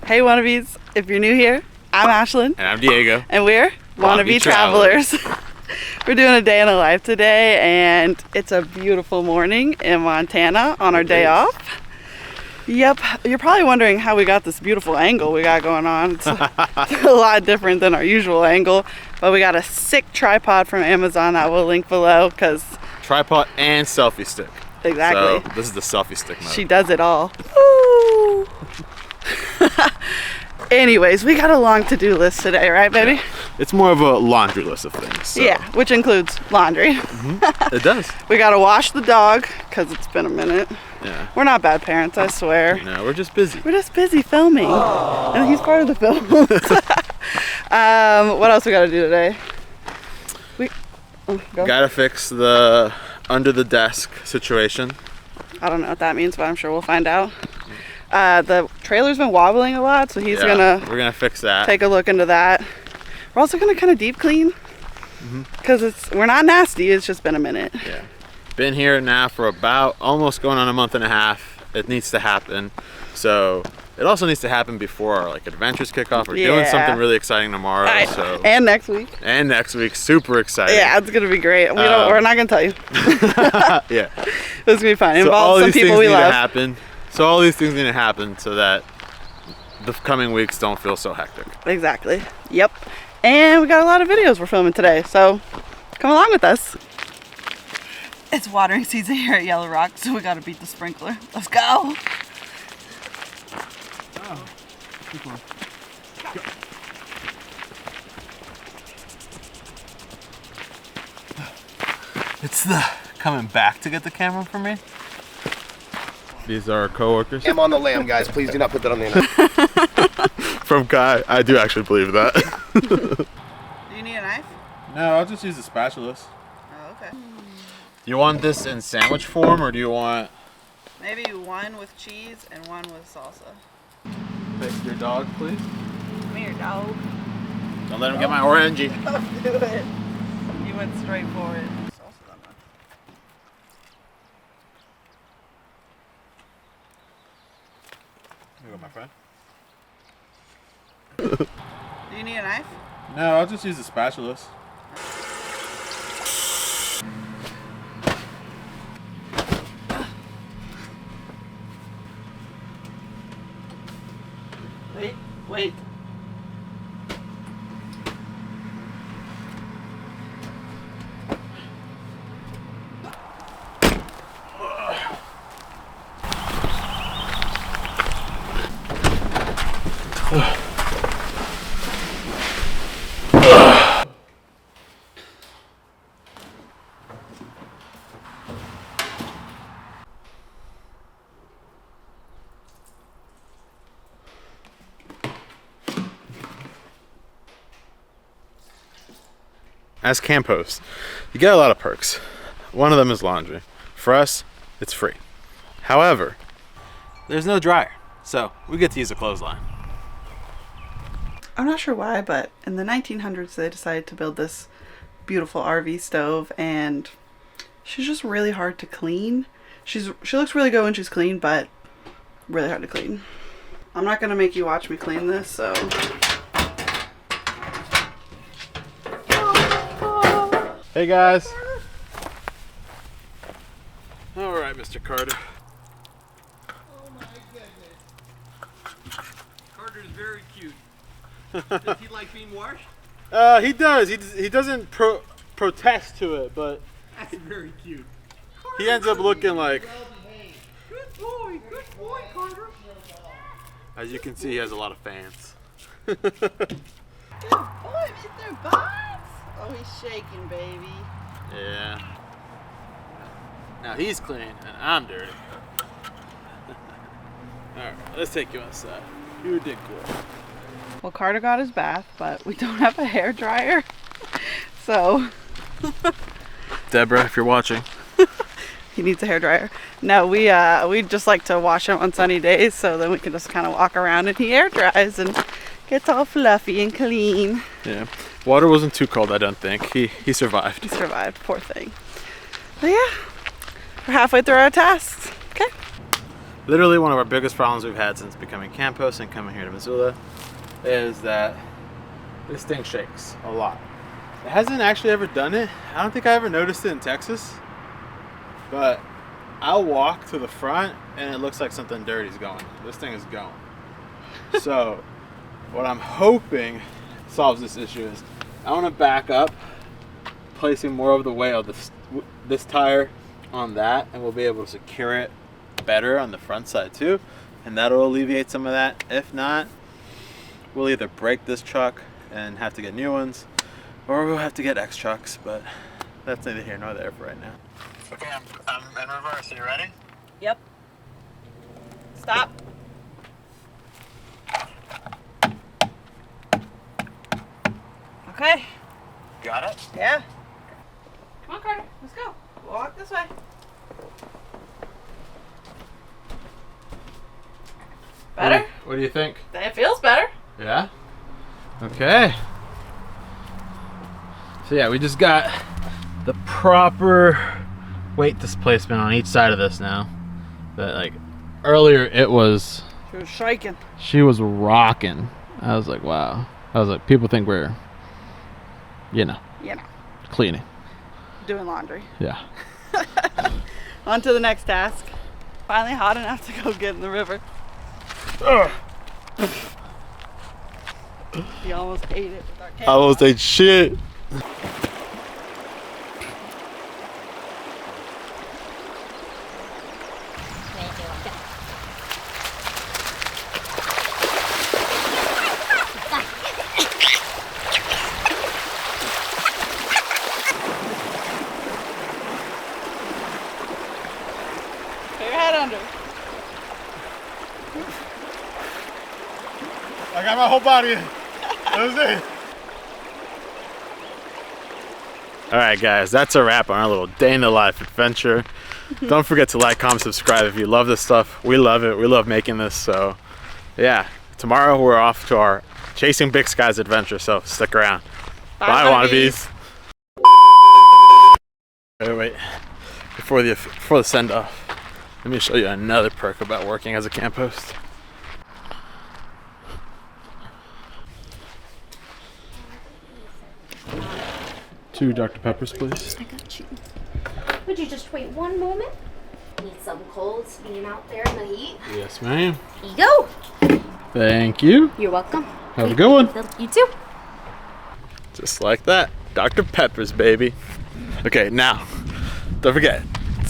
Hey Wannabes, if you're new here, I'm Ashlynne. And I'm Diego. And we're Wannabe Travelers. We're doing a day in the life today, and it's a beautiful morning in Montana on our day off. Yep, you're probably wondering how we got this beautiful angle we got going on. It's a lot different than our usual angle, but we got a sick tripod from Amazon that we'll link below because... Tripod and selfie stick. Exactly. So this is the selfie stick mode. She does it all. Woo! Anyways, we got a long to-do list today, right, baby? Yeah. It's more of a laundry list of things. So. Yeah, which includes laundry. It does. We gotta wash the dog because it's been a minute. Yeah. We're not bad parents, I swear. No, we're just busy. We're just busy filming. Aww. And he's part of the film. What else we gotta do today? Gotta fix the under the desk situation. I don't know what that means, but I'm sure we'll find out. The trailer's been wobbling a lot, so we're gonna fix that. Take a look into that. We're also gonna kind of deep clean because we're not nasty. It's just been a minute. Yeah, been here now for about almost going on a month and a half. It needs to happen. So it also needs to happen before our adventures kick off. We're doing something really exciting tomorrow. And next week. And next week, super exciting. Yeah, it's gonna be great. We're not gonna tell you. Yeah, it's gonna be fun. Involve some people we love. So all these things need to happen so that the coming weeks don't feel so hectic. Exactly. Yep. And we got a lot of videos we're filming today, so come along with us. It's watering season here at Yellow Rock, so we gotta beat the sprinkler. Let's go. Oh, this one. It's the coming back to get the camera for me. These are our co-workers. I'm on the lamb, guys. Please do not put that on the internet. From Kai. I do actually believe that. Do you need a knife? No, I'll just use the spatulas. Oh, okay. Do you want this in sandwich form, or do you want... Maybe one with cheese and one with salsa. Pick your dog, please. Come here, dog. Don't let him get my orangey. Don't do it. You went straight for it. Salsa that much. Here you go, my friend. Do you need a knife? No, I'll just use the spatulas. Wait. As Camphost, you get a lot of perks. One of them is laundry. For us, it's free. However, there's no dryer, so we get to use a clothesline. I'm not sure why, but in the 1900s they decided to build this beautiful RV stove, and she's just really hard to clean. She looks really good when she's clean, but really hard to clean. I'm not gonna make you watch me clean this, so... Hey guys. All right, Mr. Carter. Oh my goodness. Carter's very cute. Does he like being washed? He does. He doesn't protest to it, but That's very cute. he ends up looking like. Good boy, Carter. As you can see, he has a lot of fans. Good boy, Mr. Box! Oh, he's shaking, baby. Yeah. Now he's clean and I'm dirty. Alright, let's take you outside. You did good. Well, Carter got his bath, but we don't have a hair dryer. So... Deborah, if you're watching. He needs a hair dryer. No, we just like to wash him on sunny days, so then we can just kind of walk around and he air dries and gets all fluffy and clean. Yeah. Water wasn't too cold, I don't think. He survived. He survived, poor thing. But yeah, we're halfway through our tasks. Okay. literally one of our biggest problems we've had since becoming Camphost and coming here to Missoula is that this thing shakes a lot. It hasn't actually ever done it. I don't think I ever noticed it in Texas, but I'll walk to the front and it looks like something dirty's going. This thing is going. So what I'm hoping solves this issue is I want to back up, placing more of the weight of this tire on that, and we'll be able to secure it better on the front side too, and that'll alleviate some of that. If not, we'll either break this truck and have to get new ones, or we'll have to get X trucks, but that's neither here nor there for right now. Okay, I'm in reverse. Are you ready? Yep. Stop. Okay. Got it? Yeah. Come on, Carter. Let's go. Walk this way. Better? What do you think? It feels better. Yeah? Okay. So yeah, we just got the proper weight displacement on each side of this now. But like earlier it was... She was shaking. She was rocking. I was like, wow. I was like, people think we're, you know, cleaning. Doing laundry. Yeah. On to the next task. Finally hot enough to go get in the river. You almost ate it with our camera. I almost ate shit. Put your head under. I got my whole body in. That was it. Alright guys, that's a wrap on our little day in the life adventure. Don't forget to like, comment, subscribe if you love this stuff. We love it. We love making this. So yeah, tomorrow we're off to our Chasing Big Skies adventure, so stick around. Bye, Wannabes. Wait. Before the send off, let me show you another perk about working as a Camphost. 2 Dr. Peppers, please. I got you. Would you just wait one moment? Need some colds being out there in the heat. Yes, ma'am. Here you go. Thank you. You're welcome. Have a good one. You too. Just like that. Dr. Peppers, baby. Okay, now, don't forget,